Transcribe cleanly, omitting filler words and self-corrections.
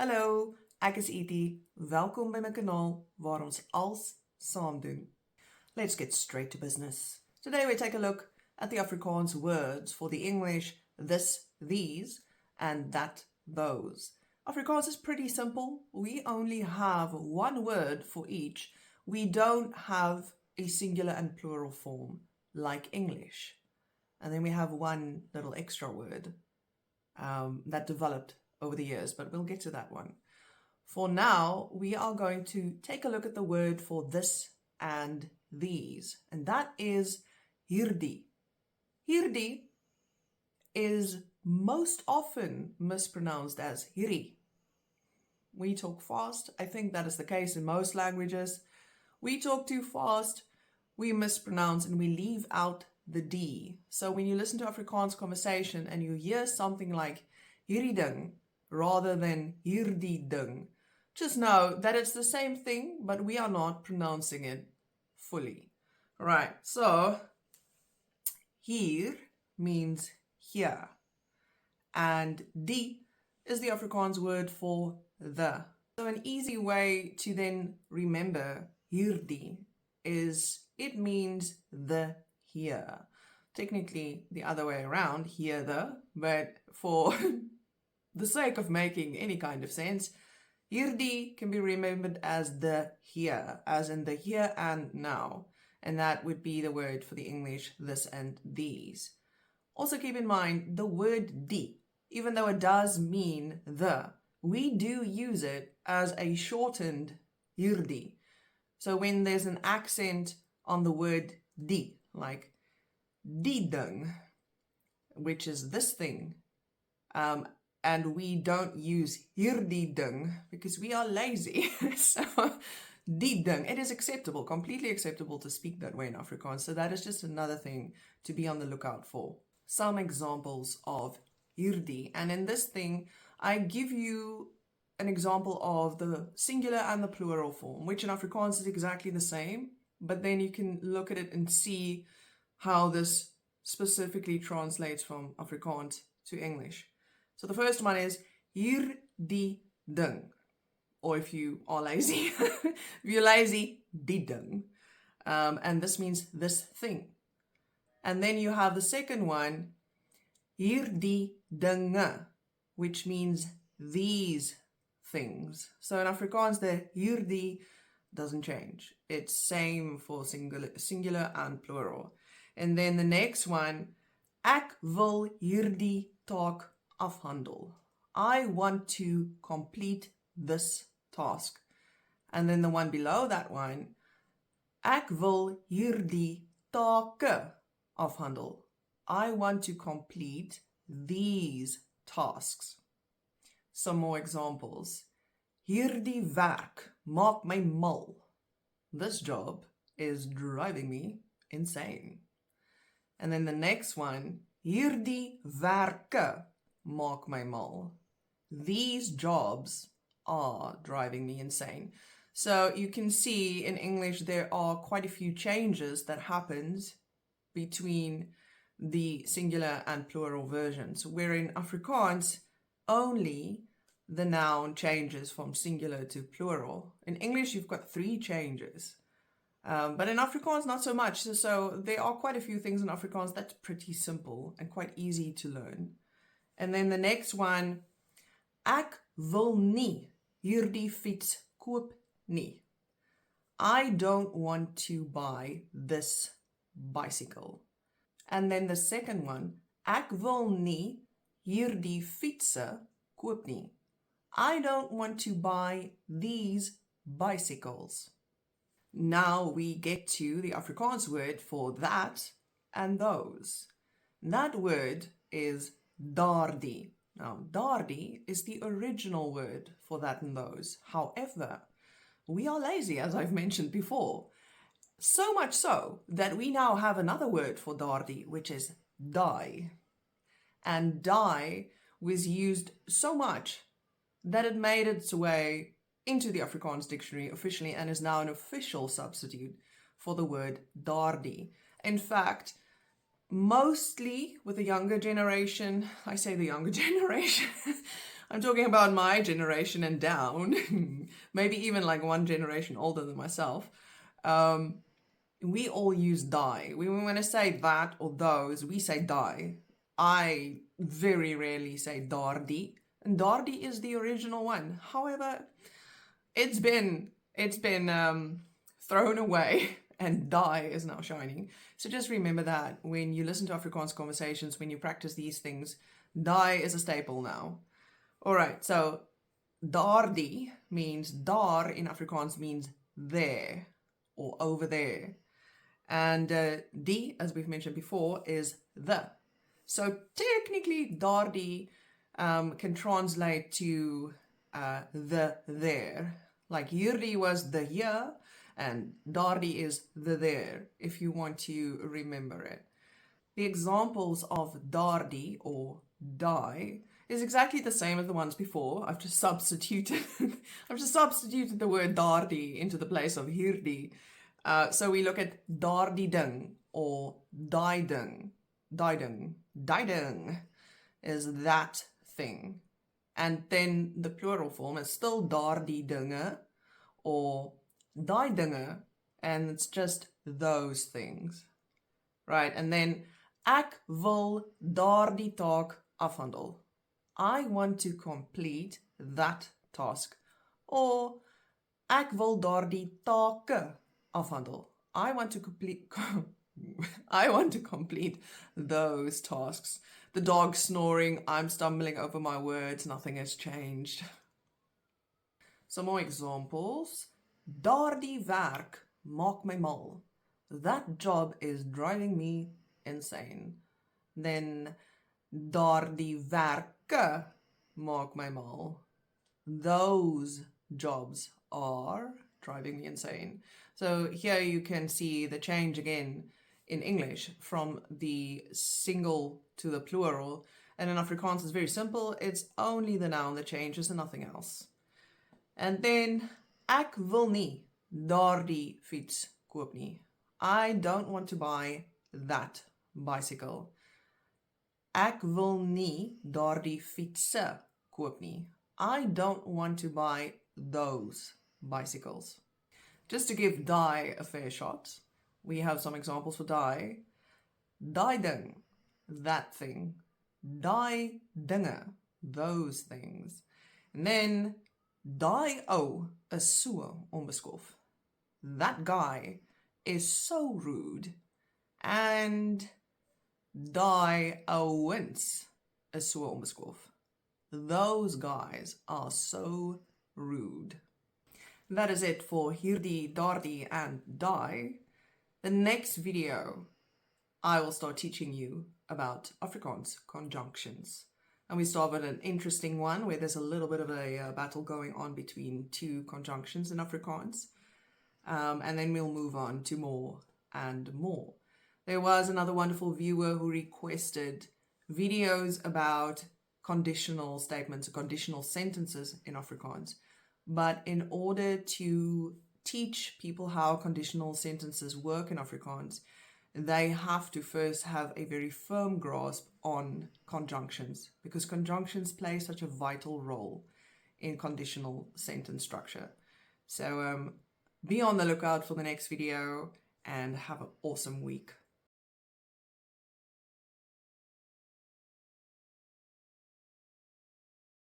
Hallo, ek is Edie. Welkom by my kanaal waar ons als saam doen. Let's get straight to business. Today we take a look at the Afrikaans words for the English this, these, and that, those. Afrikaans is pretty simple. We only have one word for each. We don't have a singular and plural form like English. And then we have one little extra word that developed over the years, but we'll get to that one. For now, we are going to take a look at the word for this and these, and that is hierdie. Hierdie is most often mispronounced as hierdie. We talk fast. I think that is the case in most languages. We talk too fast, we mispronounce, and we leave out the D. So when you listen to Afrikaans conversation and you hear something like hierdie ding rather than hierdie ding, just know that it's the same thing, but we are not pronouncing it fully. Right, so hier means here, and die is the Afrikaans word for the. So an easy way to then remember hierdie is it means the here. Technically the other way around, here the, but for the sake of making any kind of sense, hierdie can be remembered as the here, as in the here and now, and that would be the word for the English this and these. Also keep in mind the word die, even though it does mean the, we do use it as a shortened hierdie. So when there's an accent on the word die, like die ding, which is this thing, and we don't use hierdie ding because we are lazy. So die ding, it is acceptable, completely acceptable to speak that way in Afrikaans. So that is just another thing to be on the lookout for. Some examples of hierdie, and in this thing I give you an example of the singular and the plural form, which in Afrikaans is exactly the same, but then you can look at it and see how this specifically translates from Afrikaans to English. So the first one is hierdie ding, or if you are lazy, if you're lazy, die ding. And this means this thing. And then you have the second one, hierdie dinge, which means these things. So in Afrikaans, the hierdie doesn't change. It's same for singular and plural. And then the next one, ek wil hierdie taak afhandel. I want to complete this task. And then the one below that one, ek wil hierdie take afhandel. I want to complete these tasks. Some more examples. Hierdie werk maak my mal. This job is driving me insane. And then the next one, hierdie werke maak my mal. These jobs are driving me insane. So you can see in English there are quite a few changes that happens between the singular and plural versions, where in Afrikaans only the noun changes from singular to plural. In English you've got 3 changes. But in Afrikaans, not so much. So there are quite a few things in Afrikaans that's pretty simple and quite easy to learn. And then the next one, ek wil nie hierdie fiets koop nie. I don't want to buy this bicycle. And then the second one, ek wil nie hierdie fietsse koop nie. I don't want to buy these bicycles. Now we get to the Afrikaans word for that and those. That word is daardie. Now, daardie is the original word for that and those. However, we are lazy, as I've mentioned before. So much so that we now have another word for daardie, which is die. And die was used so much that it made its way into the Afrikaans dictionary officially and is now an official substitute for the word daardie. In fact, mostly with the younger generation, I say the younger generation, I'm talking about my generation and down, maybe even like one generation older than myself. We all use die. We want to say that or those, we say die. I very rarely say daardie, and daardie is the original one. However, it's been thrown away, and die is now shining. So just remember that when you listen to Afrikaans conversations, when you practice these things, die is a staple now. All right, so daardie means daar in Afrikaans means there or over there. And die, as we've mentioned before, is the. So technically, daardie can translate to the there. Like hierdie was the here, and daardie is the there, if you want to remember it. The examples of daardie or die is exactly the same as the ones before. I've just substituted the word daardie into the place of hierdie. So we look at daardie ding or die ding. Die ding. Die ding is that thing. And then the plural form is still daardie dinge or die dinge, and it's just those things. Right? And then ek wil daardie taak afhandel. I want to complete that task. Or ek wil daardie take afhandel. I want to complete those tasks. The dog snoring, I'm stumbling over my words, nothing has changed. Some more examples. Daardie werk maak my mal. That job is driving me insane. Then daardie werke maak my mal. Those jobs are driving me insane. So here you can see the change again in English from the single to the plural. And in Afrikaans it's very simple. It's only the noun that changes and nothing else. And then ek wil nie daardie fiets koop nie. I don't want to buy that bicycle. Ek wil nie daardie fietsse koop nie. I don't want to buy those bicycles. Just to give die a fair shot, we have some examples for die. Die ding, that thing. Die dinge, those things. And then die ou is so onbeskof. That guy is so rude. And die ouwens is so onbeskof. Those guys are so rude. That is it for hierdie, daardie, and die. The next video, I will start teaching you about Afrikaans conjunctions. And we start with an interesting one where there's a little bit of a battle going on between two conjunctions in Afrikaans. And then we'll move on to more and more. There was another wonderful viewer who requested videos about conditional statements, conditional sentences in Afrikaans. But in order to teach people how conditional sentences work in Afrikaans, they have to first have a very firm grasp on conjunctions, because conjunctions play such a vital role in conditional sentence structure. So be on the lookout for the next video and have an awesome week.